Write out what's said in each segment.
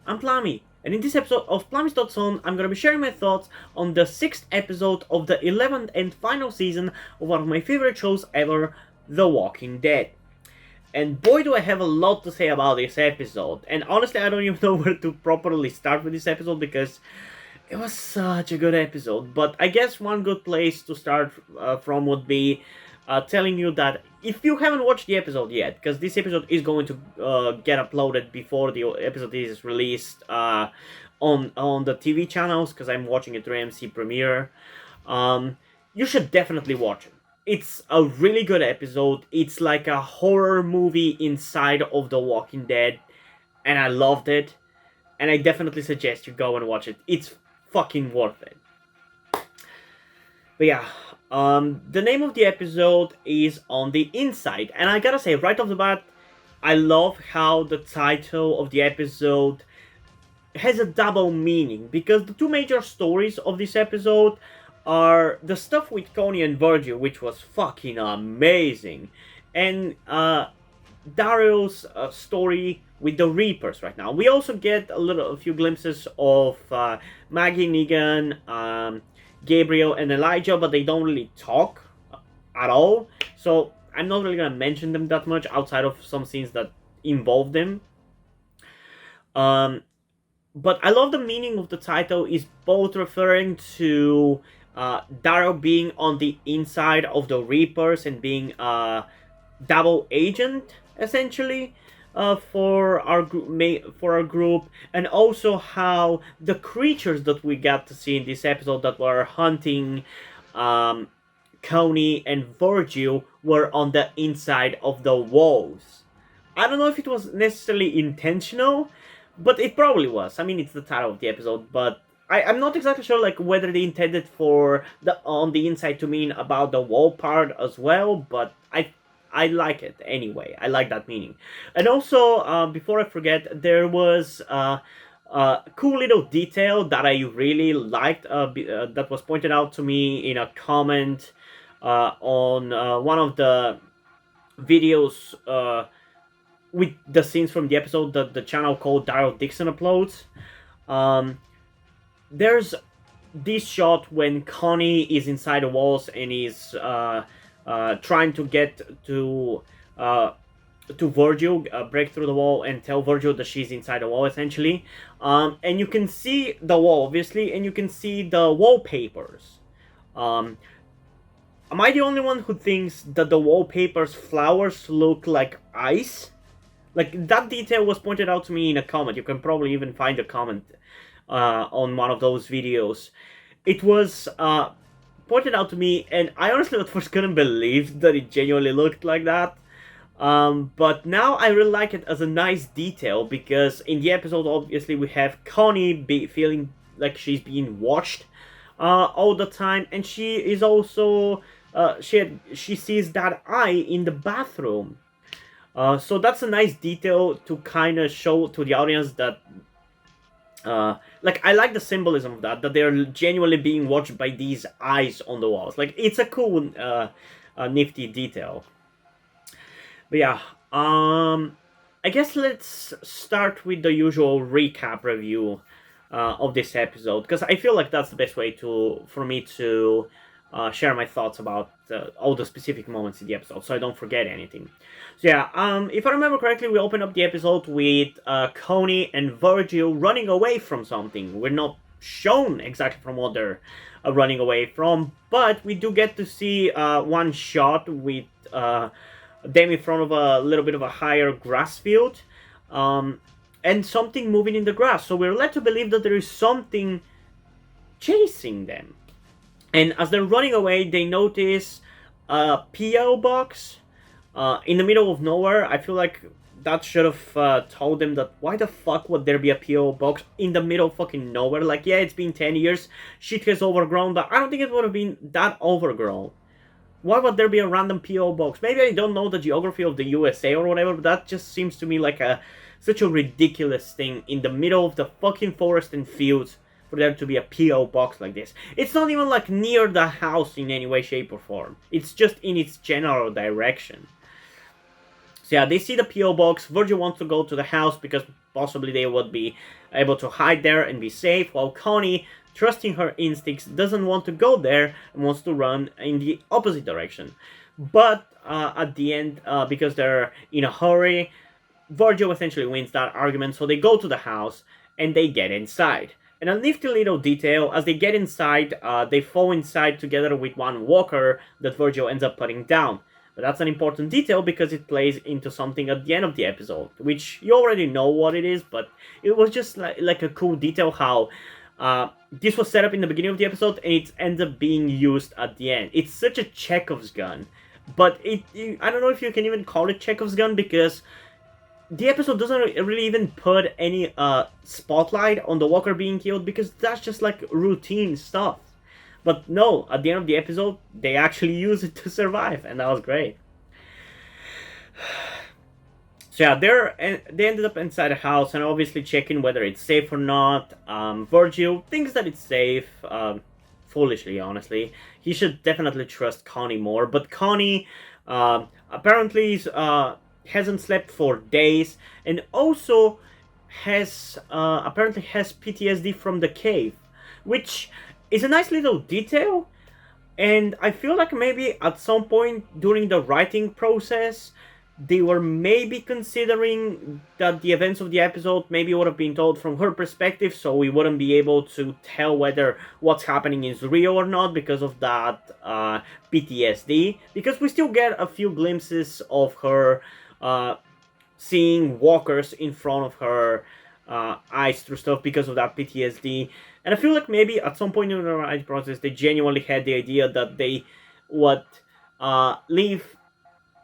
I'm Plami, and in this episode of Plami's Thoughts On, I'm gonna be sharing my thoughts on the 6th episode of the 11th and final season of one of my favorite shows ever, The Walking Dead. And boy do I have a lot to say about this episode, and honestly I don't even know where to properly start with this episode because it was such a good episode. But I guess one good place to start from would be telling you that if you haven't watched the episode yet, because this episode is going to get uploaded before the episode is released on the TV channels, because I'm watching it through AMC Premiere, you should definitely watch it. It's a really good episode. It's like a horror movie inside of The Walking Dead, and I loved it. And I definitely suggest you go and watch it. It's fucking worth it. But yeah, the name of the episode is On the Inside, and I gotta say right off the bat, I love how the title of the episode has a double meaning, because the two major stories of this episode are the stuff with Connie and Virgil, which was fucking amazing, and Daryl's story with the Reapers right now. We also get a few glimpses of Maggie, Negan, Gabriel, and Elijah, but they don't really talk at all. So I'm not really gonna mention them that much outside of some scenes that involve them. Um, but I love the meaning of the title is both referring to Daryl being on the inside of the Reapers and being a double agent essentially for our group, and also how the creatures that we got to see in this episode that were hunting um, Coney and Virgil were on the inside of the walls. I don't know if it was necessarily intentional, but it probably was. I mean, it's the title of the episode, but I'm not exactly sure like whether they intended for the on the inside to mean about the wall part as well, but I like it anyway. I like that meaning. And also, before I forget, there was a cool little detail that I really liked that was pointed out to me in a comment on one of the videos with the scenes from the episode that the channel called Daryl Dixon uploads. Um, there's this shot when Connie is inside the walls and is trying to get to Virgil, break through the wall and tell Virgil that she's inside the wall, essentially. And you can see the wall, obviously, and you can see the wallpapers. Um, am I the only one who thinks that the wallpapers flowers look like ice? Like, that detail was pointed out to me in a comment. You can probably even find a comment on one of those videos. It was pointed out to me, and I honestly at first couldn't believe that it genuinely looked like that. But now I really like it as a nice detail, because in the episode, obviously, we have Connie feeling like she's being watched all the time, and she is also she sees that eye in the bathroom. So that's a nice detail to kind of show to the audience that like, I like the symbolism of that they're genuinely being watched by these eyes on the walls. Like, it's a cool nifty detail. But yeah, I guess let's start with the usual recap review of this episode, because I feel like that's the best way for me to share my thoughts about all the specific moments in the episode, so I don't forget anything. So yeah, if I remember correctly, we open up the episode with Coney and Virgil running away from something. We're not shown exactly from what they're running away from, but we do get to see one shot with them in front of a little bit of a higher grass field, and something moving in the grass. So we're led to believe that there is something chasing them. And as they're running away, they notice a P.O. box in the middle of nowhere. I feel like that should have told them that why the fuck would there be a P.O. box in the middle of fucking nowhere? Like, yeah, it's been 10 years, shit has overgrown, but I don't think it would have been that overgrown. Why would there be a random P.O. box? Maybe I don't know the geography of the USA or whatever, but that just seems to me like such a ridiculous thing in the middle of the fucking forest and fields for there to be a P.O. box like this. It's not even like near the house in any way, shape, or form. It's just in its general direction. So yeah, they see the P.O. box. Virgil wants to go to the house because possibly they would be able to hide there and be safe, while Connie, trusting her instincts, doesn't want to go there and wants to run in the opposite direction. But at the end, because they're in a hurry, Virgil essentially wins that argument, so they go to the house and they get inside. And a nifty little detail, as they get inside, they fall inside together with one walker that Virgil ends up putting down. But that's an important detail because it plays into something at the end of the episode, which you already know what it is, but it was just like a cool detail how this was set up in the beginning of the episode and it ends up being used at the end. It's such a Chekhov's gun, but I don't know if you can even call it Chekhov's gun because the episode doesn't really even put any spotlight on the walker being killed because that's just like routine stuff. But no, at the end of the episode, they actually use it to survive, and that was great. So yeah, they ended up inside the house and obviously checking whether it's safe or not. Virgil thinks that it's safe, foolishly, honestly. He should definitely trust Connie more, but Connie apparently hasn't slept for days and also apparently has PTSD from the cave, which is a nice little detail, and I feel like maybe at some point during the writing process they were maybe considering that the events of the episode maybe would have been told from her perspective, so we wouldn't be able to tell whether what's happening is real or not because of that PTSD, because we still get a few glimpses of her seeing walkers in front of her eyes through stuff because of that PTSD. And I feel like maybe at some point in the writing process, they genuinely had the idea that they would leave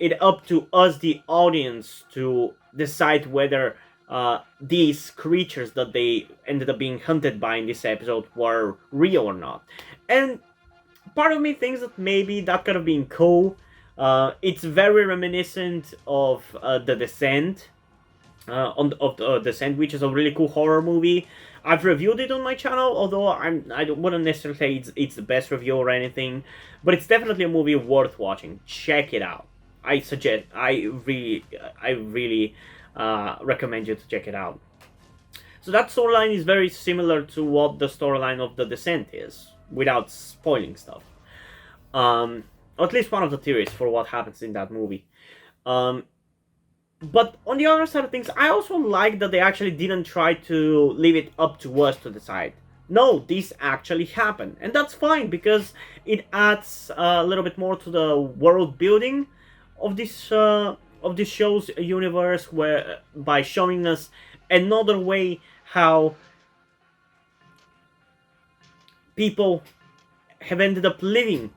it up to us, the audience, to decide whether these creatures that they ended up being hunted by in this episode were real or not. And part of me thinks that maybe that could have been cool. It's very reminiscent of The Descent, Descent, which is a really cool horror movie. I've reviewed it on my channel, although I wouldn't necessarily say it's the best review or anything, but it's definitely a movie worth watching. Check it out. I really recommend you to check it out. So that storyline is very similar to what the storyline of The Descent is, without spoiling stuff. Or at least one of the theories for what happens in that movie. But on the other side of things, I also like that they actually didn't try to leave it up to us to decide. No, this actually happened. And that's fine, because it adds a little bit more to the world building of this show's universe, where by showing us another way how people have ended up living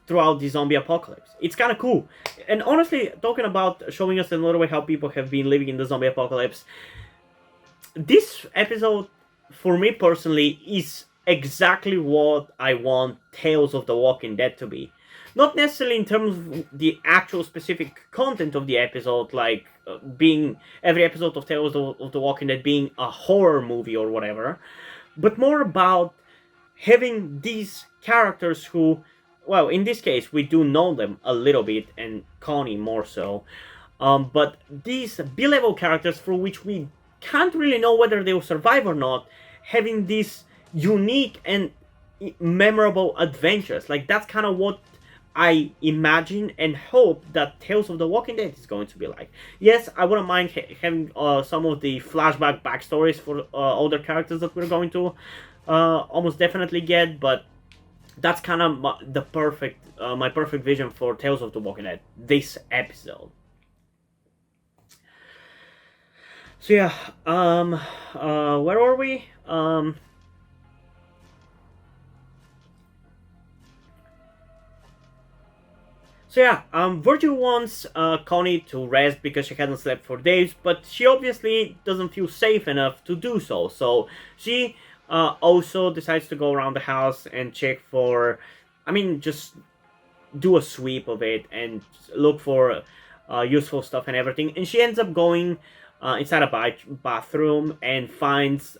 throughout the zombie apocalypse. It's kind of cool. And honestly, talking about showing us another way how people have been living in the zombie apocalypse, this episode, for me personally, is exactly what I want Tales of the Walking Dead to be. Not necessarily in terms of the actual specific content of the episode, like being every episode of Tales of the Walking Dead being a horror movie or whatever, but more about having these characters who, well, in this case, we do know them a little bit, and Connie more so, but these B-level characters for which we can't really know whether they will survive or not, having these unique and memorable adventures. Like, that's kind of what I imagine and hope that Tales of the Walking Dead is going to be like. Yes, I wouldn't mind having some of the flashback backstories for other characters that we're going to almost definitely get, but that's kind of my perfect vision for Tales of the Walking Dead this episode. So yeah, where were we? So yeah, Virgil wants Connie to rest because she hasn't slept for days, but she obviously doesn't feel safe enough to do so. So she also decides to go around the house and check for, just do a sweep of it and look for useful stuff and everything. And she ends up going inside a bathroom and finds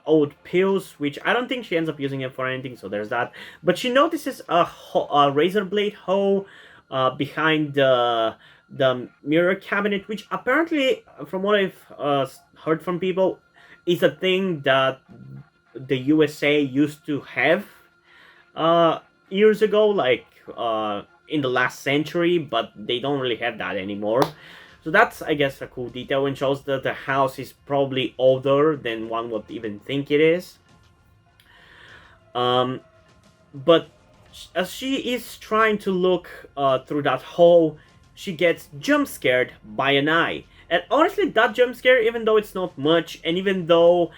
old pills, which I don't think she ends up using it for anything, so there's that. But she notices a razor blade hole behind the the mirror cabinet, which apparently, from what I've heard from people, is a thing that the USA used to have years ago, like in the last century, but they don't really have that anymore. So that's, I guess, a cool detail and shows that the house is probably older than one would even think it is. Um, but as she is trying to look through that hole, she gets jump scared by an eye. And honestly, that jump scare, even though it's not much, and even though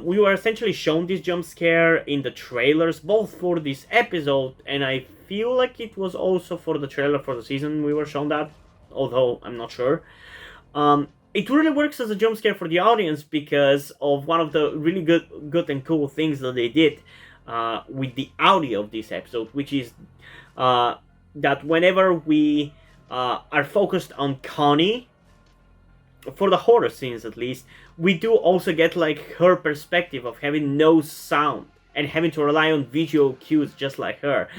we were essentially shown this jump scare in the trailers, both for this episode, and I feel like it was also for the trailer for the season we were shown that, although I'm not sure. It really works as a jump scare for the audience because of one of the really good and cool things that they did with the audio of this episode, which is that whenever we are focused on Connie, for the horror scenes at least, we do also get like her perspective of having no sound and having to rely on visual cues just like her.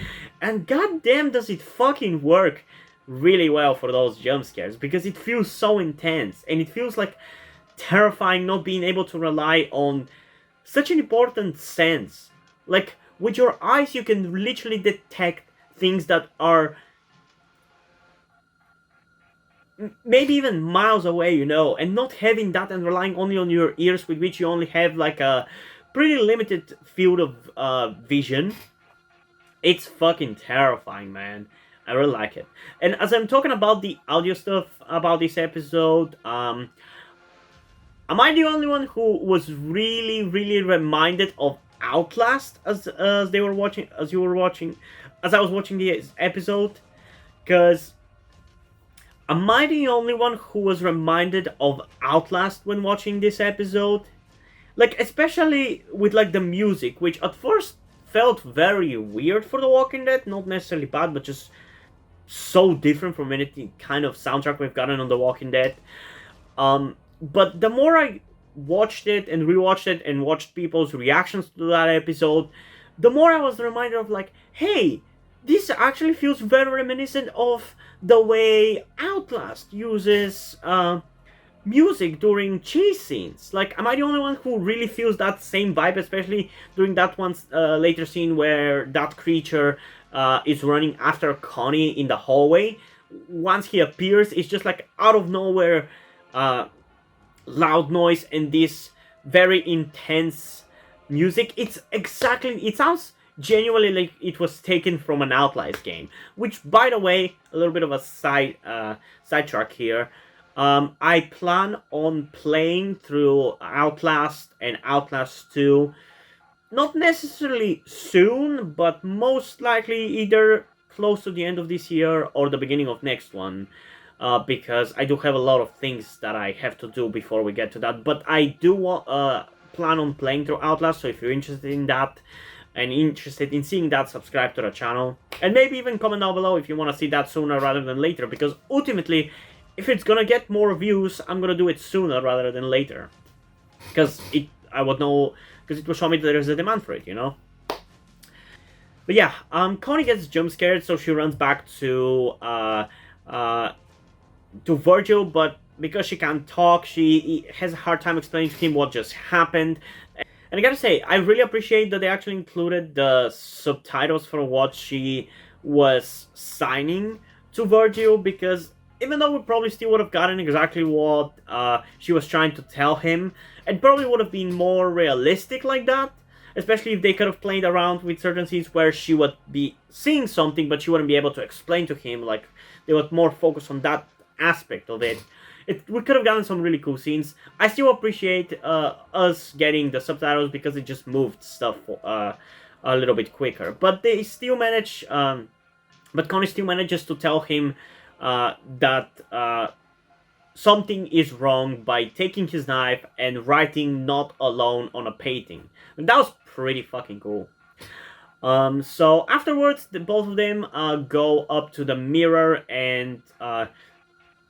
And goddamn does it fucking work really well for those jump scares, because it feels so intense and it feels like terrifying not being able to rely on such an important sense. Like, with your eyes you can literally detect things that are maybe even miles away, you know, and not having that and relying only on your ears, with which you only have like a pretty limited field of vision. It's fucking terrifying, man. I really like it. And as I'm talking about the audio stuff about this episode, am I the only one who was really reminded of Outlast as they were watching, as you were watching, as I was watching the episode? Because am I the only one who was reminded of Outlast when watching this episode? Like, especially with like the music, which at first felt very weird for The Walking Dead, not necessarily bad, but just so different from any kind of soundtrack we've gotten on The Walking Dead. But the more I watched it and rewatched it and watched people's reactions to that episode, the more I was reminded of like, hey, this actually feels very reminiscent of the way Outlast uses music during chase scenes. Like, am I the only one who really feels that same vibe, especially during that one later scene where that creature is running after Connie in the hallway? Once he appears, it's just like out of nowhere, loud noise and this very intense music. It sounds genuinely like it was taken from an Outlast game. Which, by the way, a little bit of a sidetrack here. I plan on playing through Outlast and Outlast 2, not necessarily soon, but most likely either close to the end of this year or the beginning of next one. Because I do have a lot of things that I have to do before we get to that. But I do plan on playing through Outlast, so if you're interested in that and interested in seeing that, subscribe to the channel. And maybe even comment down below if you want to see that sooner rather than later, because ultimately, if it's gonna get more views, I'm gonna do it sooner rather than later. Because I would know, because it will show me that there's a demand for it, you know? But yeah, Connie gets jump scared, so she runs back to Virgil, but because she can't talk, she has a hard time explaining to him what just happened. And I gotta say, I really appreciate that they actually included the subtitles for what she was signing to Virgil, because even though we probably still would have gotten exactly what she was trying to tell him, it probably would have been more realistic like that. Especially if they could have played around with certain scenes where she would be seeing something, but she wouldn't be able to explain to him. Like, they would more focus on that aspect of it. We could have gotten some really cool scenes. I still appreciate us getting the subtitles because it just moved stuff a little bit quicker. But they still manage. But Connie still manages to tell him that something is wrong by taking his knife and writing "not alone" on a painting. And that was pretty fucking cool. So afterwards, both of them go up to the mirror and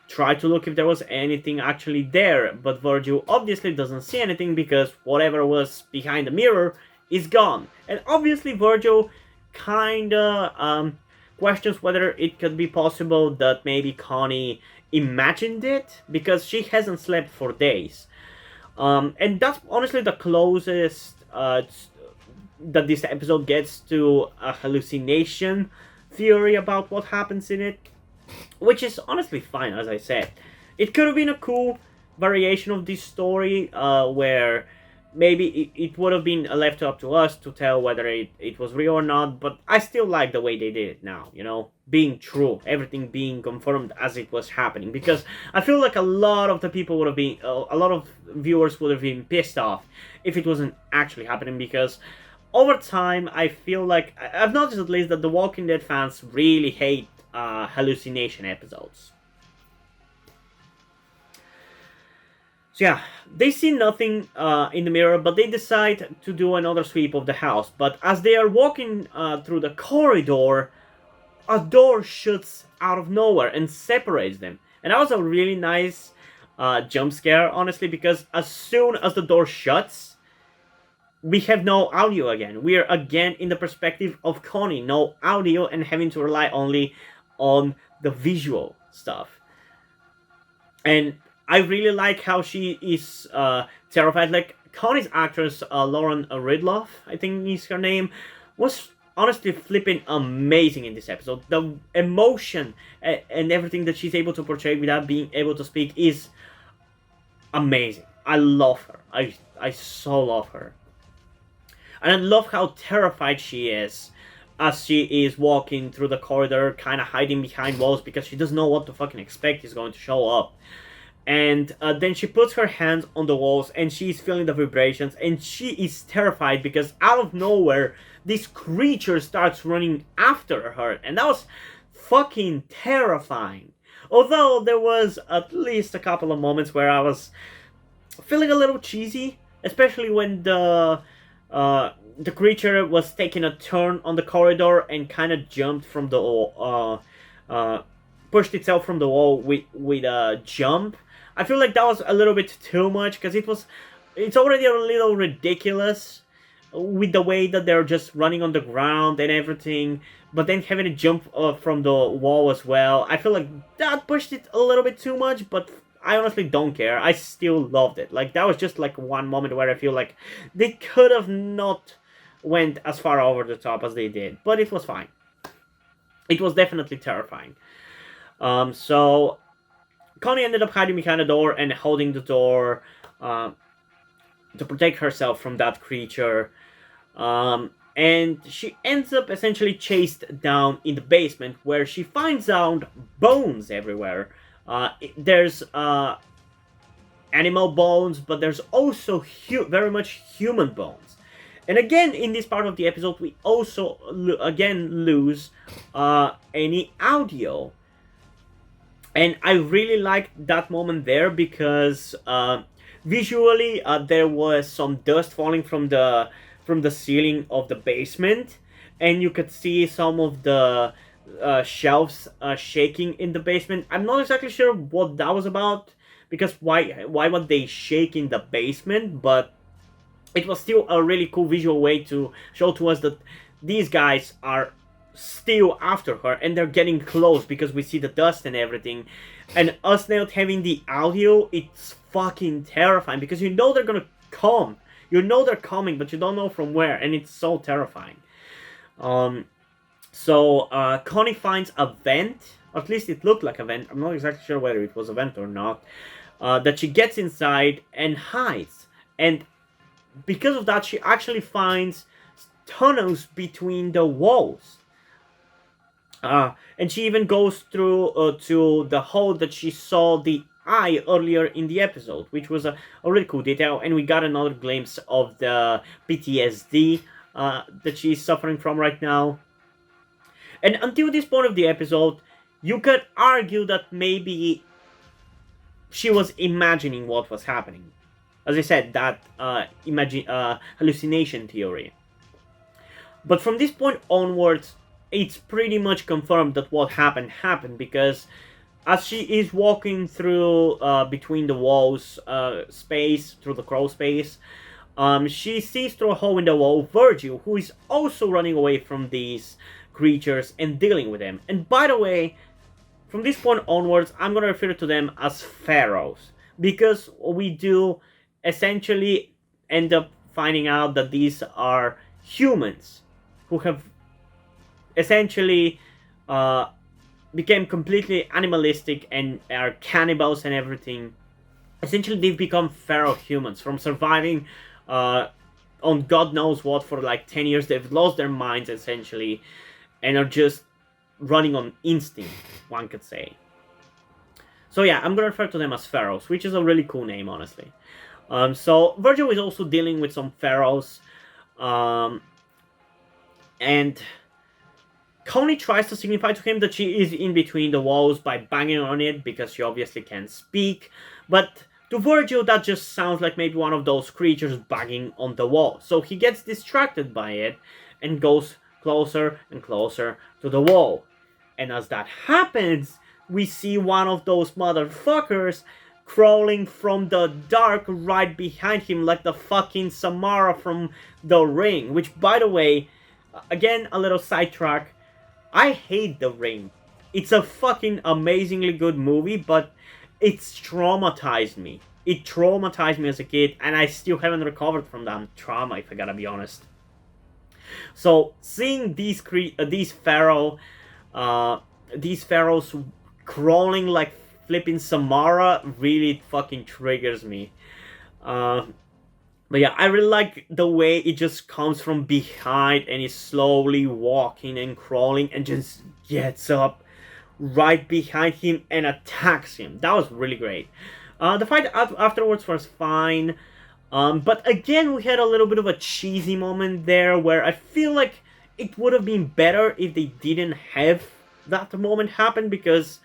try to look if there was anything actually there. But Virgil obviously doesn't see anything because whatever was behind the mirror is gone. And obviously Virgil kinda questions whether it could be possible that maybe Connie imagined it, because she hasn't slept for days. And that's honestly the closest that this episode gets to a hallucination theory about what happens in it, which is honestly fine, as I said. It could have been a cool variation of this story where maybe it would have been left up to us to tell whether it was real or not, but I still like the way they did it now, being true, everything being confirmed as it was happening, because I feel like a lot of the people would have been, a lot of viewers would have been pissed off if it wasn't actually happening, because over time I feel like, I've noticed at least that the Walking Dead fans really hate hallucination episodes. So yeah, they see nothing in the mirror, but they decide to do another sweep of the house. But as they are walking through the corridor, a door shuts out of nowhere and separates them. And that was a really nice jump scare, honestly, because as soon as the door shuts, we have no audio again. We are again in the perspective of Connie, no audio, and having to rely only on the visual stuff. And I really like how she is terrified. Like, Connie's actress, Lauren Ridloff, I think is her name, was honestly flipping amazing in this episode. The emotion and everything that she's able to portray without being able to speak is amazing. I love her. I so love her. And I love how terrified she is as she is walking through the corridor, kind of hiding behind walls because she doesn't know what to fucking expect is going to show up. And then she puts her hands on the walls and she's feeling the vibrations and she is terrified because out of nowhere, this creature starts running after her. And that was fucking terrifying. Although there was at least a couple of moments where I was feeling a little cheesy, especially when the creature was taking a turn on the corridor and kind of jumped from the pushed itself from the wall with a jump. I feel like that was a little bit too much because it's already a little ridiculous with the way that they're just running on the ground and everything, but then having to jump from the wall as well. I feel like that pushed it a little bit too much, but I honestly don't care. I still loved it. Like, that was just like one moment where I feel like they could have not went as far over the top as they did, but it was fine. It was definitely terrifying. So Connie ended up hiding behind the door and holding the door to protect herself from that creature. And she ends up essentially chased down in the basement where she finds out bones everywhere. There's animal bones, but there's also very much human bones. And again, in this part of the episode, we also again lose any audio. And I really liked that moment there because visually there was some dust falling from the ceiling of the basement, and you could see some of the shelves shaking in the basement. I'm not exactly sure what that was about, because why would they shake in the basement? But it was still a really cool visual way to show to us that these guys are still after her and they're getting close because we see the dust and everything. And us not having the audio, it's fucking terrifying because you know they're gonna come. You know they're coming, but you don't know from where, and it's so terrifying. So Connie finds a vent, or at least it looked like a vent. I'm not exactly sure whether it was a vent or not. That she gets inside and hides. And because of that, she actually finds tunnels between the walls. And she even goes through to the hole that she saw the eye earlier in the episode, which was a really cool detail. And we got another glimpse of the PTSD that she's suffering from right now. And until this point of the episode, you could argue that maybe she was imagining what was happening. As I said, that hallucination theory. But from this point onwards, it's pretty much confirmed that what happened, because as she is walking through between the walls space, through the crawl space, she sees through a hole in the wall Virgil, who is also running away from these creatures and dealing with them. And by the way, from this point onwards, I'm going to refer to them as pharaohs, because we do essentially end up finding out that these are humans who have essentially became completely animalistic and are cannibals and everything. Essentially, they've become feral humans from surviving on God knows what for like 10 years. They've lost their minds essentially and are just running on instinct, one could say. So yeah, I'm gonna refer to them as pharaohs, which is a really cool name, honestly. So Virgil is also dealing with some pharaohs, and Connie tries to signify to him that she is in between the walls by banging on it because she obviously can't speak, but to Virgil that just sounds like maybe one of those creatures banging on the wall. So he gets distracted by it and goes closer and closer to the wall. And as that happens, we see one of those motherfuckers crawling from the dark right behind him like the fucking Samara from The Ring. Which, by the way, again, a little sidetrack, I hate The Ring. It's a fucking amazingly good movie, but it's traumatized me. It traumatized me as a kid, and I still haven't recovered from that trauma, if I gotta be honest. So seeing these pharaohs crawling like flipping Samara really fucking triggers me. But yeah, I really like the way it just comes from behind and is slowly walking and crawling and just gets up right behind him and attacks him. That was really great. The fight afterwards was fine. But again, we had a little bit of a cheesy moment there where I feel like it would have been better if they didn't have that moment happen, because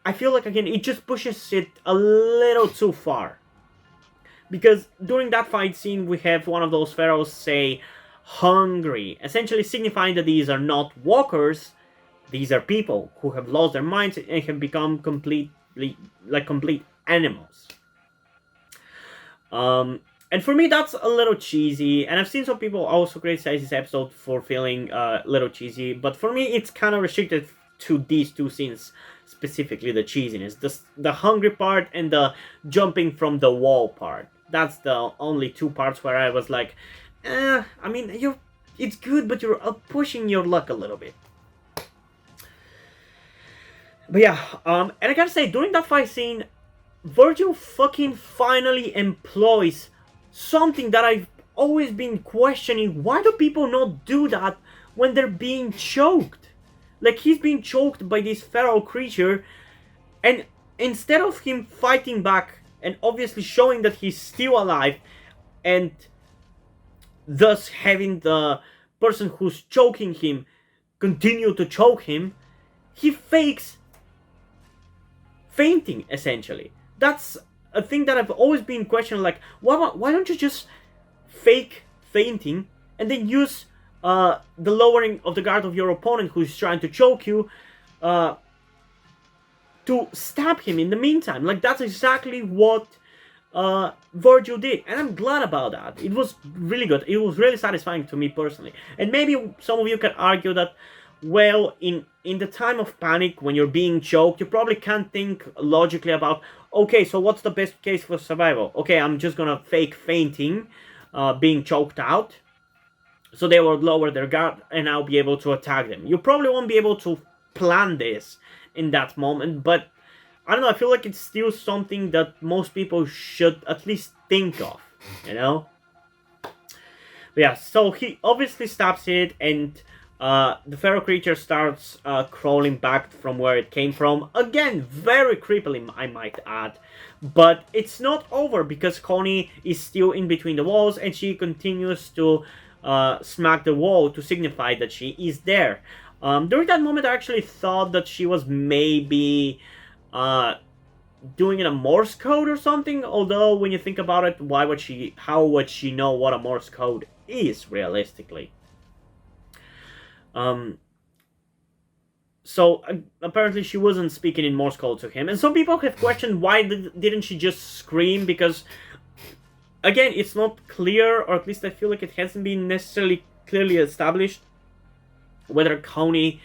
I feel like, again, it just pushes it a little too far. Because during that fight scene, we have one of those pharaohs say, hungry, essentially signifying that these are not walkers, these are people who have lost their minds and have become complete animals. And for me, that's a little cheesy, and I've seen some people also criticize this episode for feeling a little cheesy, but for me, it's kind of restricted to these two scenes, specifically the cheesiness. The hungry part and the jumping from the wall part. That's the only two parts where I was like, I mean, it's good, but you're pushing your luck a little bit. But yeah, and I gotta say, during that fight scene, Virgil fucking finally employs something that I've always been questioning. Why do people not do that when they're being choked? Like, he's being choked by this feral creature, and instead of him fighting back and obviously showing that he's still alive, and thus having the person who's choking him continue to choke him, he fakes fainting, essentially. That's a thing that I've always been questioning, like, why don't you just fake fainting and then use the lowering of the guard of your opponent who's trying to choke you to stab him in the meantime. Like, that's exactly what Virgil did, and I'm glad about that. It was really good. It was really satisfying to me personally. And maybe some of you can argue that, well, in the time of panic, when you're being choked, you probably can't think logically about, okay, so what's the best case for survival? Okay, I'm just gonna fake fainting, being choked out, so they will lower their guard and I'll be able to attack them. You probably won't be able to plan this in that moment, but I don't know, I feel like it's still something that most people should at least think of, you know? But yeah, so he obviously stabs it, and the feral creature starts crawling back from where it came from. Again, very creepily, I might add. But it's not over, because Connie is still in between the walls, and she continues to smack the wall to signify that she is there. During that moment, I actually thought that she was maybe doing it a Morse code or something. Although, when you think about it, how would she know what a Morse code is, realistically? So apparently she wasn't speaking in Morse code to him, and some people have questioned why didn't she just scream, because again, it's not clear, or at least I feel like it hasn't been necessarily clearly established whether Connie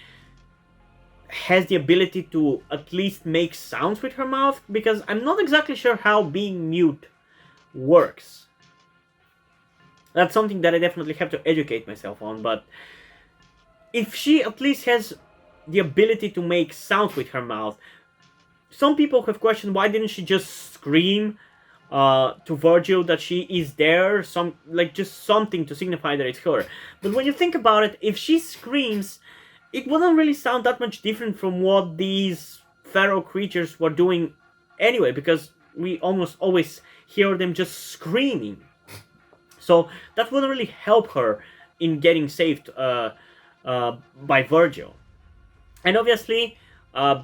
has the ability to at least make sounds with her mouth, because I'm not exactly sure how being mute works. That's something that I definitely have to educate myself on, but if she at least has the ability to make sounds with her mouth, some people have questioned why didn't she just scream to Virgil that she is there, just something to signify that it's her. But when you think about it, if she screams, it wouldn't really sound that much different from what these feral creatures were doing anyway, because we almost always hear them just screaming. So that wouldn't really help her in getting saved by Virgil. And obviously,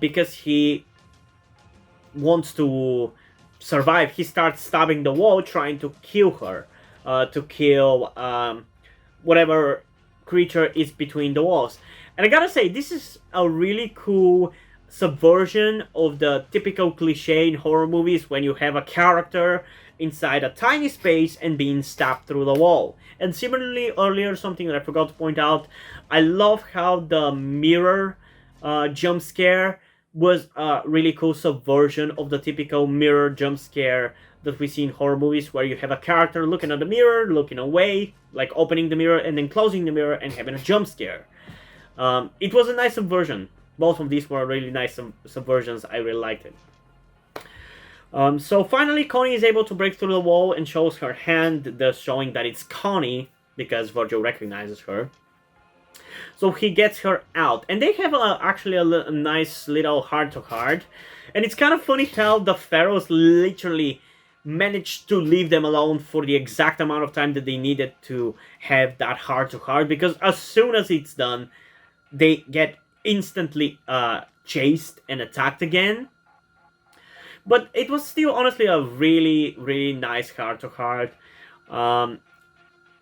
because he wants to survive, he starts stabbing the wall, trying to kill her, to kill whatever creature is between the walls. And I gotta say, this is a really cool subversion of the typical cliche in horror movies when you have a character inside a tiny space and being stabbed through the wall. And similarly, earlier, something that I forgot to point out, I love how the mirror jump scare was a really cool subversion of the typical mirror jump scare that we see in horror movies, where you have a character looking at the mirror, looking away, like opening the mirror and then closing the mirror and having a jump scare. It was a nice subversion. Both of these were really nice subversions. I really liked it. So finally, Connie is able to break through the wall and shows her hand, thus showing that it's Connie, because Virgil recognizes her. So he gets her out, and they have actually a nice little heart-to-heart. And it's kind of funny how the pharaohs literally managed to leave them alone for the exact amount of time that they needed to have that heart-to-heart, because as soon as it's done, they get instantly chased and attacked again. But it was still honestly a really, really nice heart-to-heart.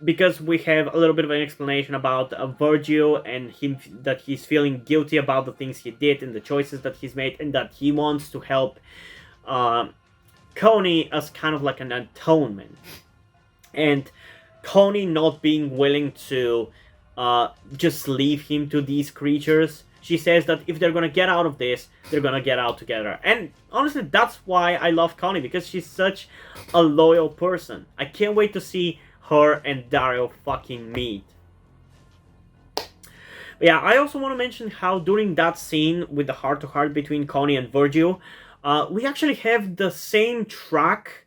Because we have a little bit of an explanation about Virgil and him, that he's feeling guilty about the things he did and the choices that he's made, and that he wants to help Connie as kind of like an atonement. And Connie not being willing to just leave him to these creatures. She says that if they're gonna get out of this, they're gonna get out together. And honestly, that's why I love Connie, because she's such a loyal person. I can't wait to see her and Dario fucking meet. But yeah, I also want to mention how during that scene with the heart-to-heart between Connie and Virgil, we actually have the same track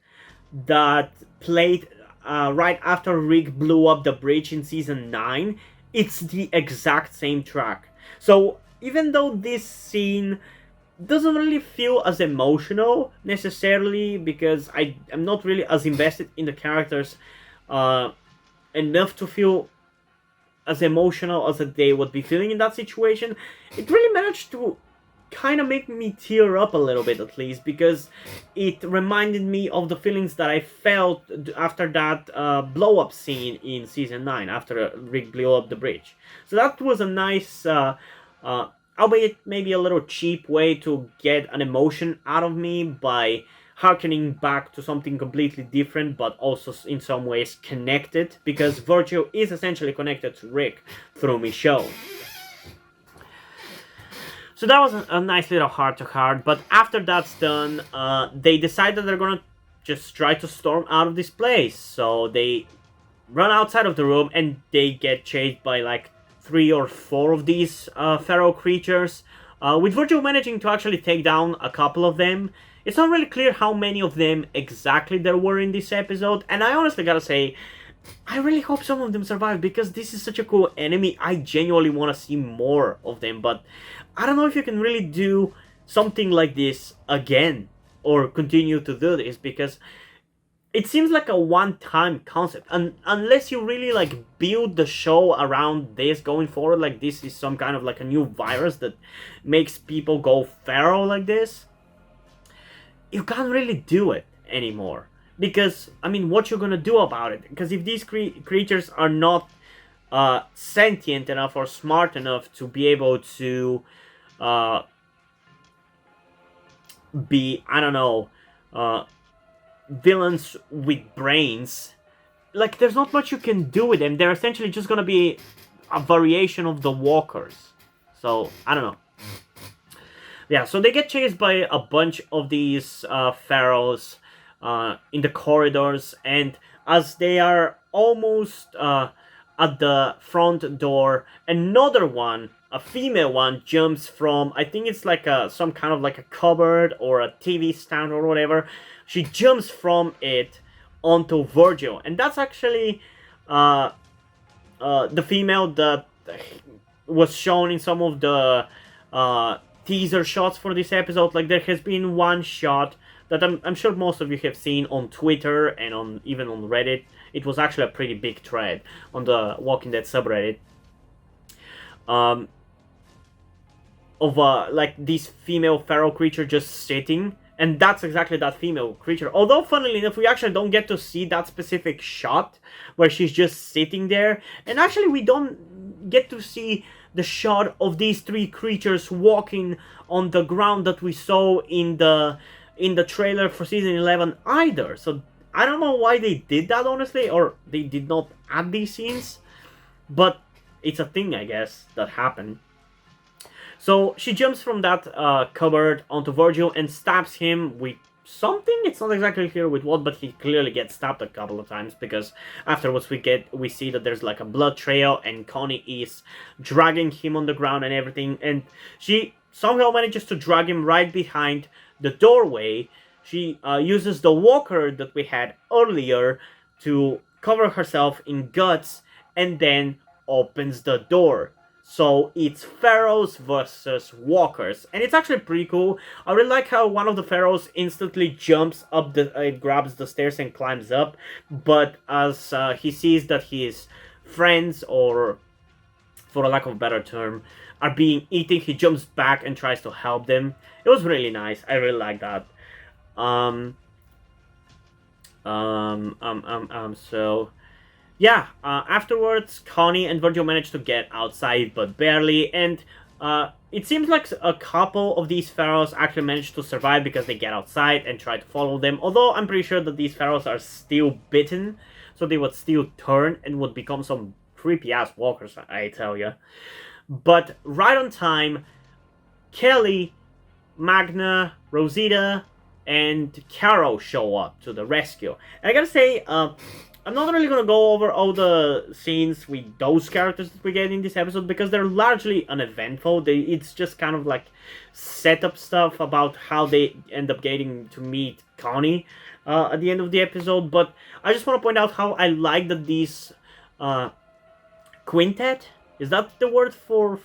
that played right after Rick blew up the bridge in season 9. It's the exact same track. So even though this scene doesn't really feel as emotional necessarily, because I'm not really as invested in the characters enough to feel as emotional as they would be feeling in that situation, it really managed to kind of make me tear up a little bit, at least, because it reminded me of the feelings that I felt after that blow-up scene in season 9, after Rick blew up the bridge. So that was a nice, albeit maybe a little cheap way to get an emotion out of me by harkening back to something completely different, but also in some ways connected, because Virgil is essentially connected to Rick through Michonne. So that was a nice little heart-to-heart, but after that's done, they decide that they're gonna just try to storm out of this place. So they run outside of the room, and they get chased by like 3 or 4 of these feral creatures, with Virgil managing to actually take down a couple of them. It's not really clear how many of them exactly there were in this episode, and I honestly gotta say, I really hope some of them survive, because this is such a cool enemy. I genuinely want to see more of them, but I don't know if you can really do something like this again, or continue to do this, because it seems like a one-time concept, and unless you really like build the show around this going forward, like this is some kind of like a new virus that makes people go feral like this, you can't really do it anymore. Because, I mean, what you're gonna do about it? Because if these creatures are not sentient enough or smart enough to be able to be, I don't know, villains with brains, like, there's not much you can do with them. They're essentially just gonna be a variation of the walkers. So I don't know. Yeah, so they get chased by a bunch of these pharaohs in the corridors, and as they are almost at the front door, another one, a female one, jumps from, I think it's like some kind of like a cupboard or a TV stand or whatever. She jumps from it onto Virgil, and that's actually uh, the female that was shown in some of the uh, teaser shots for this episode. Like, there has been one shot that I'm sure most of you have seen on Twitter and on even on Reddit. It was actually a pretty big thread on the Walking Dead subreddit. Um, of like this female feral creature just sitting, and that's exactly that female creature. Although, funnily enough, we actually don't get to see that specific shot where she's just sitting there, and actually we don't get to see the shot of these three creatures walking on the ground that we saw in the trailer for season 11 either. So I don't know why they did that, honestly, or they did not add these scenes, but it's a thing, I guess, that happened. So she jumps from that cupboard onto Virgil and stabs him with something. It's not exactly clear with what, but he clearly gets stabbed a couple of times, because afterwards we see that there's like a blood trail, and Connie is dragging him on the ground and everything, and she somehow manages to drag him right behind the doorway. She uses the walker that we had earlier to cover herself in guts, and then opens the door. So it's pharaohs versus walkers, and it's actually pretty cool. I really like how one of the pharaohs instantly jumps up grabs the stairs and climbs up, but as he sees that his friends, or for a lack of a better term, are being eaten, he jumps back and tries to help them. It was really nice. I really like that. So yeah, afterwards, Connie and Virgil manage to get outside, but barely, and it seems like a couple of these pharaohs actually managed to survive because they get outside and try to follow them, although I'm pretty sure that these pharaohs are still bitten, so they would still turn and would become some creepy-ass walkers, I tell ya. But right on time, Kelly, Magna, Rosita, and Carol show up to the rescue. And I gotta say, I'm not really gonna go over all the scenes with those characters that we get in this episode, because they're largely uneventful. It's just kind of like setup stuff about how they end up getting to meet Connie at the end of the episode. But I just want to point out how I like that these quintet, is that the word for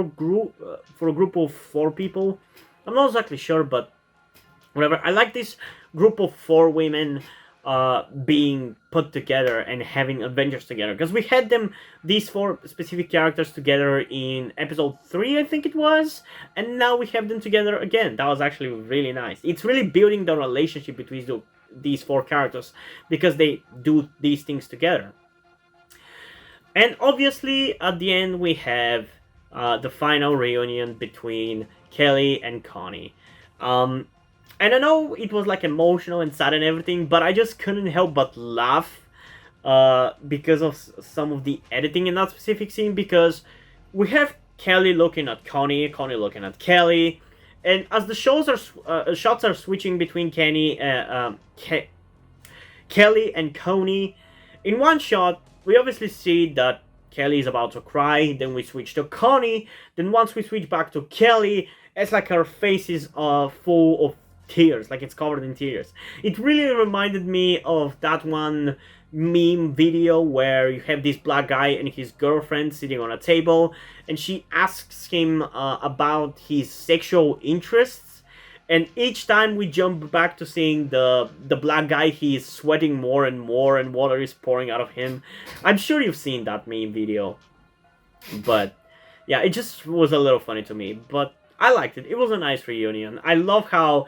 a group of four people? I'm not exactly sure, but whatever. I like this group of four women being put together and having adventures together, because we had these four specific characters together in episode 3, I think it was, and now we have them together again. That was actually really nice. It's really building the relationship between these four characters, because they do these things together. And obviously at the end we have the final reunion between Kelly and Connie. And I know it was like emotional and sad and everything, but I just couldn't help but laugh because of some of the editing in that specific scene, because we have Kelly looking at Connie, Connie looking at Kelly, and as the shots are switching between Kelly and Connie, in one shot we obviously see that Kelly is about to cry, then we switch to Connie, then once we switch back to Kelly, it's like her face is full of tears, like it's covered in tears. It really reminded me of that one meme video where you have this black guy and his girlfriend sitting on a table, and she asks him about his sexual interests, and each time we jump back to seeing the black guy, he is sweating more and more and water is pouring out of him. I'm sure you've seen that meme video, but yeah, it just was a little funny to me, but I liked it. It was a nice reunion. I love how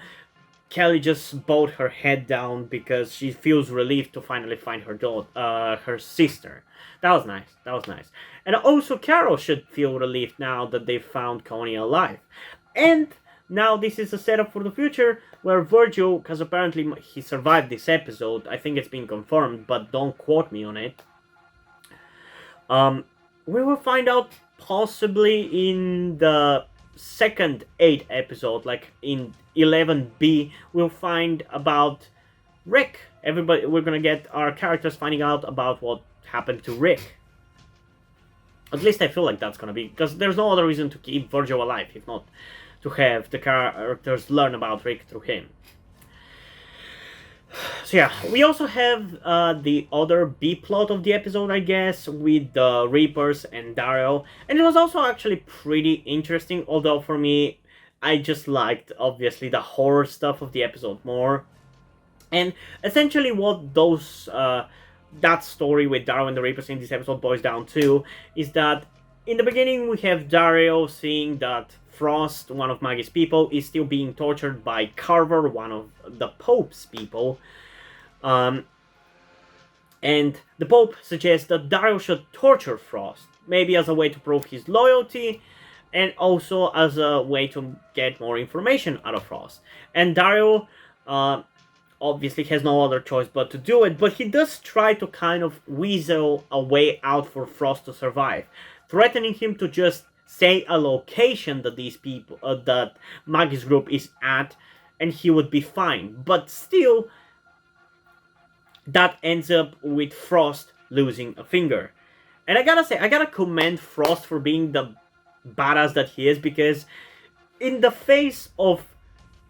Kelly just bowed her head down because she feels relieved to finally find her sister. That was nice. That was nice. And also, Carol should feel relieved now that they found Connie alive. And now this is a setup for the future where Virgil, because apparently he survived this episode, I think it's been confirmed, but don't quote me on it. we will find out possibly in the second 8 episode, like in 11B, we'll find about Rick. Everybody, we're gonna get our characters finding out about what happened to Rick. At least I feel like that's gonna be, because there's no other reason to keep Virgil alive if not to have the characters learn about Rick through him. So yeah, we also have the other B plot of the episode, I guess, with the Reapers and Daryl, and it was also actually pretty interesting. Although for me, I just liked obviously the horror stuff of the episode more, and essentially what those that story with Daryl and the Reapers in this episode boils down to is that in the beginning we have Daryl seeing that Frost, one of Maggie's people, is still being tortured by Carver, one of the Pope's people. And the Pope suggests that Daryl should torture Frost, maybe as a way to prove his loyalty, and also as a way to get more information out of Frost. And Daryl obviously has no other choice but to do it, but he does try to kind of weasel a way out for Frost to survive, threatening him to just say a location that these people, that Maggie's group is at, and he would be fine. But still, that ends up with Frost losing a finger. And I gotta say, I gotta commend Frost for being the badass that he is, because in the face of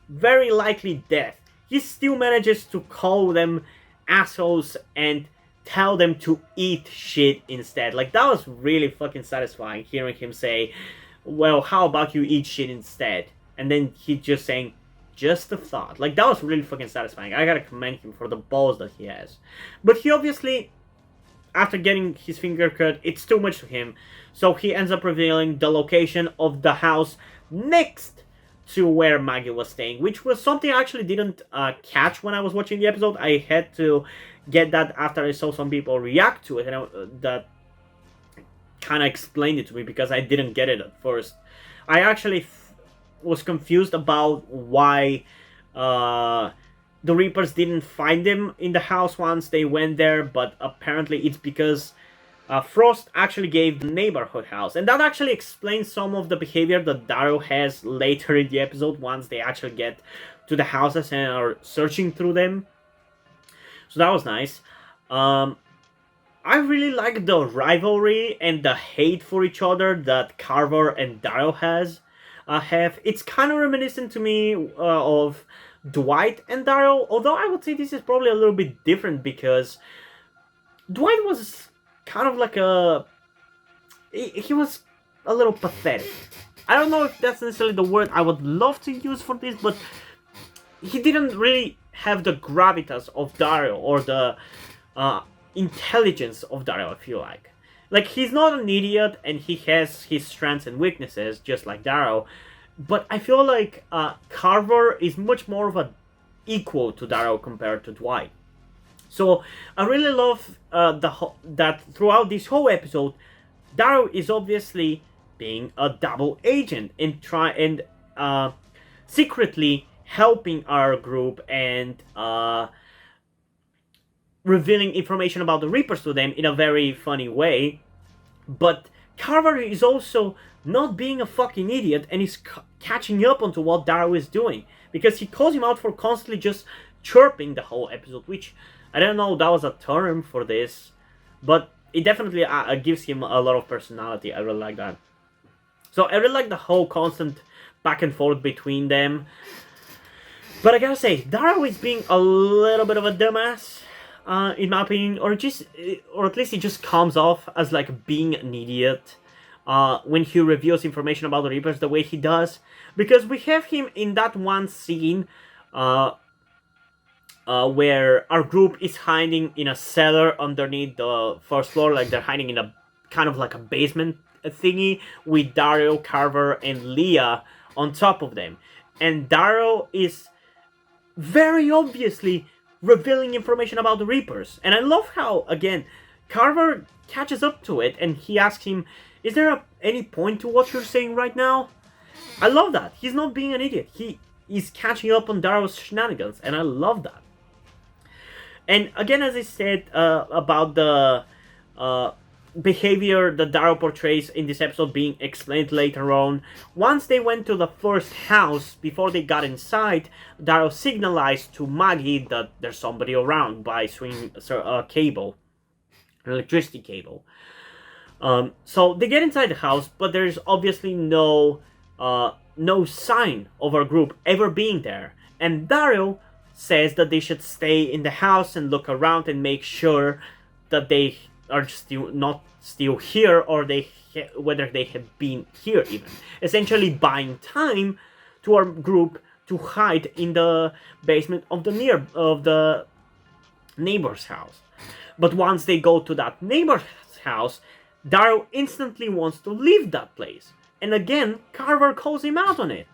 very likely death, he still manages to call them assholes and tell them to eat shit instead. Like, that was really fucking satisfying, hearing him say, well, how about you eat shit instead? And then he just saying, just a thought. Like, that was really fucking satisfying. I gotta commend him for the balls that he has. But he obviously, after getting his finger cut, it's too much to him. So he ends up revealing the location of the house next to where Maggie was staying, which was something I actually didn't catch when I was watching the episode. I had to get that after I saw some people react to it, and that kind of explained it to me, because I didn't get it at first. I actually was confused about why the Reapers didn't find him in the house once they went there, but apparently it's because Frost actually gave the neighborhood house, and that actually explains some of the behavior that Daryl has later in the episode once they actually get to the houses and are searching through them. So that was nice. I really like the rivalry and the hate for each other that Carver and Daryl have. It's kind of reminiscent to me of Dwight and Daryl, although I would say this is probably a little bit different, because Dwight was kind of like he was a little pathetic. I don't know if that's necessarily the word I would love to use for this, but he didn't really have the gravitas of Daryl, or the intelligence of Daryl, I feel like. Like, he's not an idiot, and he has his strengths and weaknesses, just like Daryl, but I feel like Carver is much more of an equal to Daryl compared to Dwight. So I really love that throughout this whole episode, Daryl is obviously being a double agent and secretly helping our group and revealing information about the Reapers to them in a very funny way. But Carver is also not being a fucking idiot, and is catching up onto what Daryl is doing, because he calls him out for constantly just chirping the whole episode, which I don't know that was a term for this, but it definitely gives him a lot of personality. I really like that. So I really like the whole constant back and forth between them. But I gotta say, Daryl is being a little bit of a dumbass, in my opinion, or at least he just comes off as like being an idiot when he reveals information about the Reapers the way he does. Because we have him in that one scene where our group is hiding in a cellar underneath the first floor, like they're hiding in a kind of like a basement thingy, with Daryl, Carver, and Leah on top of them. And Daryl is very obviously revealing information about the Reapers. And I love how, again, Carver catches up to it, and he asks him, is there any point to what you're saying right now? I love that. He's not being an idiot. He is catching up on Daryl's shenanigans, and I love that. And again, as I said about the behavior that Daryl portrays in this episode being explained later on. Once they went to the first house, before they got inside, Daryl signalized to Maggie that there's somebody around by swinging a cable, an electricity cable. So they get inside the house, but there's obviously no sign of our group ever being there. And Daryl says that they should stay in the house and look around and make sure that they are not still here, or whether they have been here even. Essentially buying time to our group to hide in the basement of the neighbor's house. But once they go to that neighbor's house, Daryl instantly wants to leave that place. And again, Carver calls him out on it.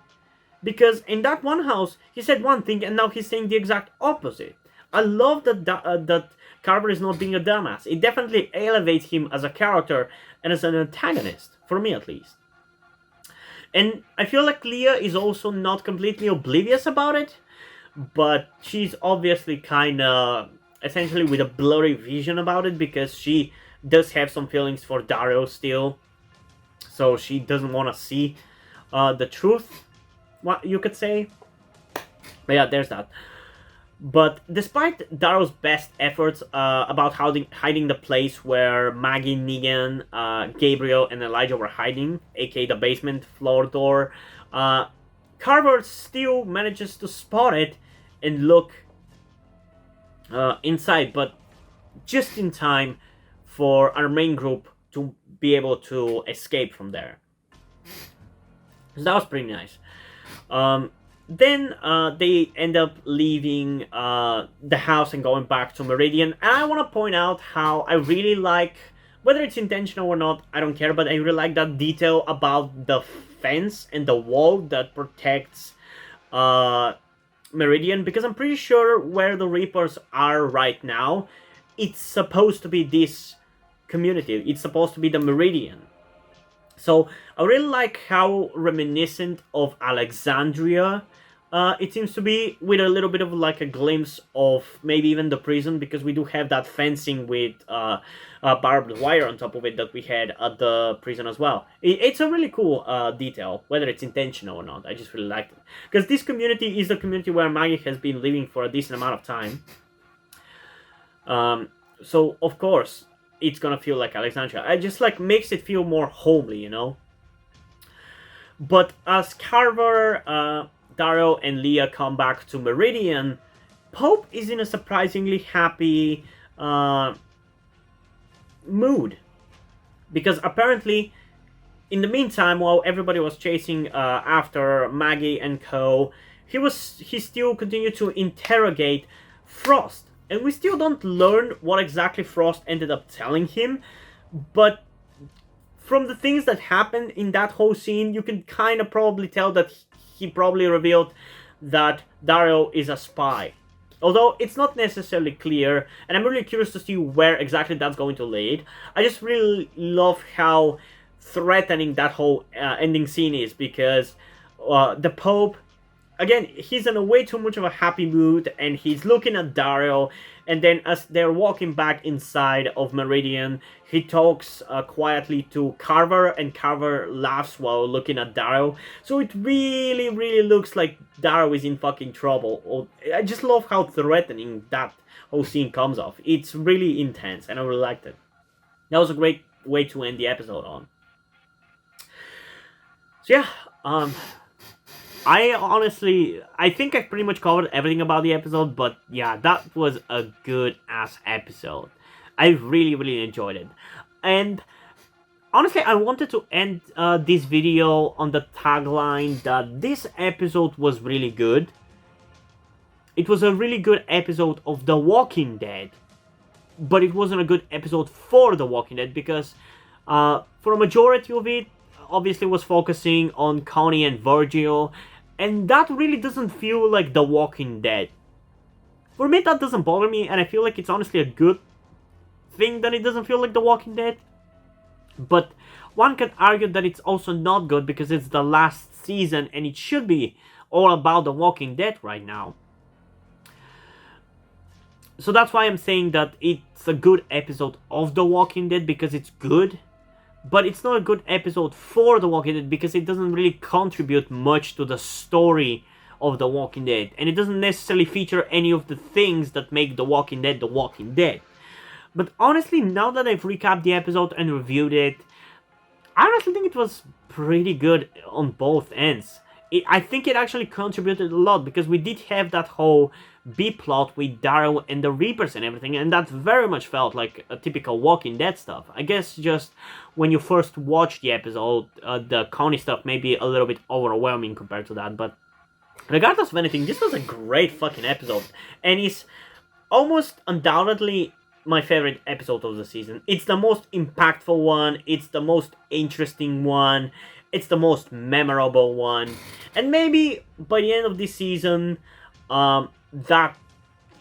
Because in that one house, he said one thing and now he's saying the exact opposite. I love that Carver is not being a dumbass. It definitely elevates him as a character and as an antagonist, for me at least. And I feel like Leah is also not completely oblivious about it, but she's obviously kind of essentially with a blurry vision about it, because she does have some feelings for Daryl still, so she doesn't want to see the truth, what you could say. But yeah, there's that. But despite Daryl's best efforts about hiding the place where Maggie, Negan, Gabriel, and Elijah were hiding, aka the basement floor door, Carver still manages to spot it and look inside, but just in time for our main group to be able to escape from there. So that was pretty nice. Then they end up leaving the house and going back to Meridian. And I want to point out how I really like, whether it's intentional or not, I don't care, but I really like that detail about the fence and the wall that protects Meridian, because I'm pretty sure where the Reapers are right now, it's supposed to be this community. It's supposed to be the Meridian. So I really like how reminiscent of Alexandria it seems to be, with a little bit of like a glimpse of maybe even the prison, because we do have that fencing with barbed wire on top of it that we had at the prison as well. It's a really cool detail, whether it's intentional or not. I just really liked it, because this community is the community where Maggie has been living for a decent amount of time. So of course it's gonna feel like Alexandria. I just like makes it feel more homely, you know. But as Carver, Daryl, and Leah come back to Meridian, Pope is in a surprisingly happy mood, because apparently, in the meantime, while everybody was chasing after Maggie and co, he still continued to interrogate Frost. And we still don't learn what exactly Frost ended up telling him, but from the things that happened in that whole scene, you can kind of probably tell that he probably revealed that Daryl is a spy. Although it's not necessarily clear, and I'm really curious to see where exactly that's going to lead. I just really love how threatening that whole ending scene is, because the Pope, again, he's in a way too much of a happy mood, and he's looking at Daryl, and then as they're walking back inside of Meridian, he talks quietly to Carver, and Carver laughs while looking at Daryl. So it really, really looks like Daryl is in fucking trouble. I just love how threatening that whole scene comes off. It's really intense, and I really liked it. That was a great way to end the episode on. So yeah, I think I pretty much covered everything about the episode, but yeah, that was a good-ass episode. I really, really enjoyed it. And honestly, I wanted to end this video on the tagline that this episode was really good. It was a really good episode of The Walking Dead, but it wasn't a good episode for The Walking Dead, because for a majority of it, obviously was focusing on Connie and Virgil, and that really doesn't feel like The Walking Dead. For me, that doesn't bother me, and I feel like it's honestly a good thing that it doesn't feel like The Walking Dead. But one could argue that it's also not good, because it's the last season and it should be all about The Walking Dead right now. So that's why I'm saying that it's a good episode of The Walking Dead, because it's good, but it's not a good episode for The Walking Dead because it doesn't really contribute much to the story of The Walking Dead, and it doesn't necessarily feature any of the things that make The Walking Dead The Walking Dead. But honestly, now that I've recapped the episode and reviewed it, I honestly think it was pretty good on both ends. I think it actually contributed a lot, because we did have that whole B-plot with Daryl and the Reapers and everything, and that very much felt like a typical Walking Dead stuff. I guess just when you first watch the episode, the Connie stuff may be a little bit overwhelming compared to that, but regardless of anything, this was a great fucking episode, and it's almost undoubtedly my favorite episode of the season. It's the most impactful one, it's the most interesting one, it's the most memorable one, and maybe by the end of this season, that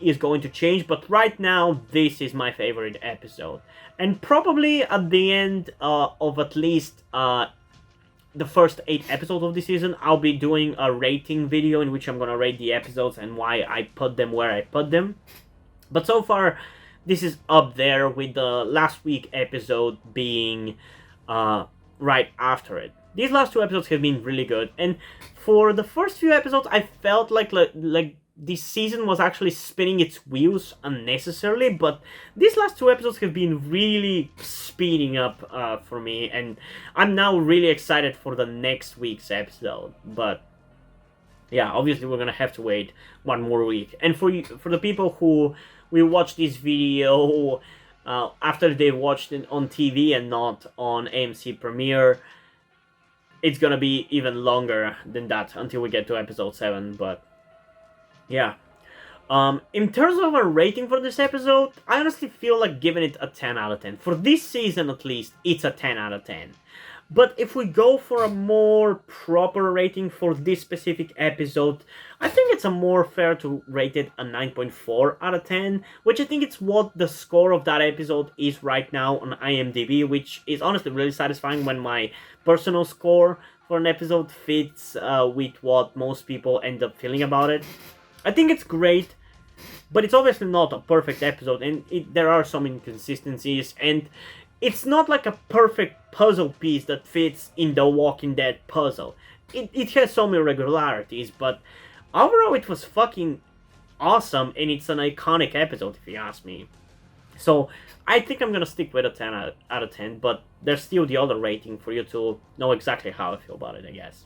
is going to change, but right now, this is my favorite episode. And probably at the end of at least the first 8 episodes of the season, I'll be doing a rating video in which I'm gonna rate the episodes and why I put them where I put them. But so far, this is up there, with the last week episode being right after it. These last 2 episodes have been really good, and for the first few episodes, I felt like this season was actually spinning its wheels unnecessarily, but these last 2 episodes have been really speeding up for me, and I'm now really excited for the next week's episode. But yeah, obviously we're gonna have to wait 1 more week. And for the people who will watch this video after they watched it on TV and not on AMC Premiere, it's gonna be even longer than that until we get to episode 7, but yeah. In terms of a rating for this episode, I honestly feel like giving it a 10 out of 10. For this season at least, it's a 10 out of 10. But if we go for a more proper rating for this specific episode, I think it's a more fair to rate it a 9.4 out of 10, which I think it's what the score of that episode is right now on IMDb, which is honestly really satisfying when my personal score for an episode fits with what most people end up feeling about it. I think it's great, but it's obviously not a perfect episode, and there are some inconsistencies, and it's not like a perfect puzzle piece that fits in the Walking Dead puzzle. It has some irregularities, but overall it was fucking awesome, and it's an iconic episode if you ask me. So I think I'm gonna stick with a 10 out of 10, but there's still the other rating for you to know exactly how I feel about it, I guess.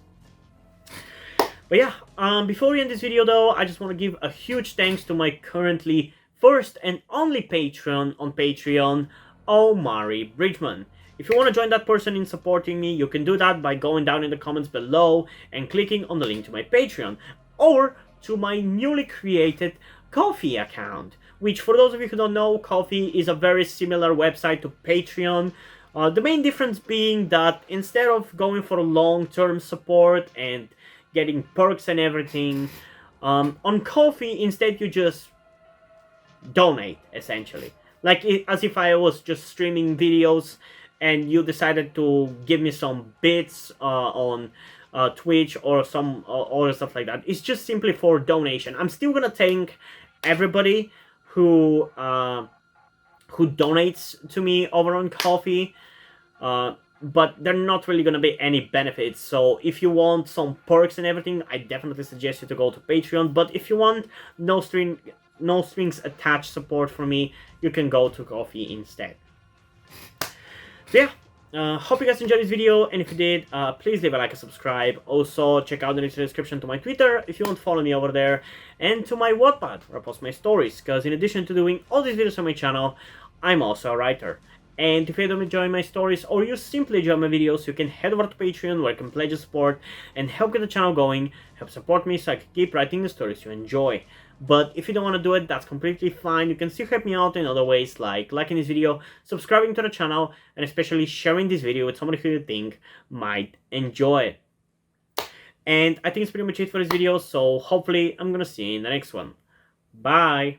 But yeah, before we end this video though, I just want to give a huge thanks to my currently first and only Patreon on Patreon, Omari Bridgman. If you want to join that person in supporting me, you can do that by going down in the comments below and clicking on the link to my Patreon, or to my newly created Ko-fi account, which, for those of you who don't know, Ko-fi is a very similar website to Patreon. The main difference being that instead of going for long-term support and getting perks and everything, on Ko-fi instead you just donate, essentially. Like, as if I was just streaming videos and you decided to give me some bits on Twitch or some other stuff like that. It's just simply for donation. I'm still gonna thank everybody who donates to me over on Ko-fi, but there are not really gonna be any benefits. So if you want some perks and everything, I definitely suggest you to go to Patreon. But if you want no strings attached support from me, you can go to Ko-fi instead. So yeah, hope you guys enjoyed this video, and if you did, please leave a like and subscribe. Also, check out the link in the description to my Twitter if you want to follow me over there, and to my Wattpad where I post my stories, because in addition to doing all these videos on my channel, I'm also a writer. And if you don't enjoy my stories, or you simply enjoy my videos, you can head over to Patreon where you can pledge your support and help get the channel going, help support me so I can keep writing the stories you enjoy. But if you don't want to do it, that's completely fine. You can still help me out in other ways, like liking this video, subscribing to the channel, and especially sharing this video with somebody who you think might enjoy it. And I think it's pretty much it for this video, so hopefully I'm gonna see you in the next one. Bye!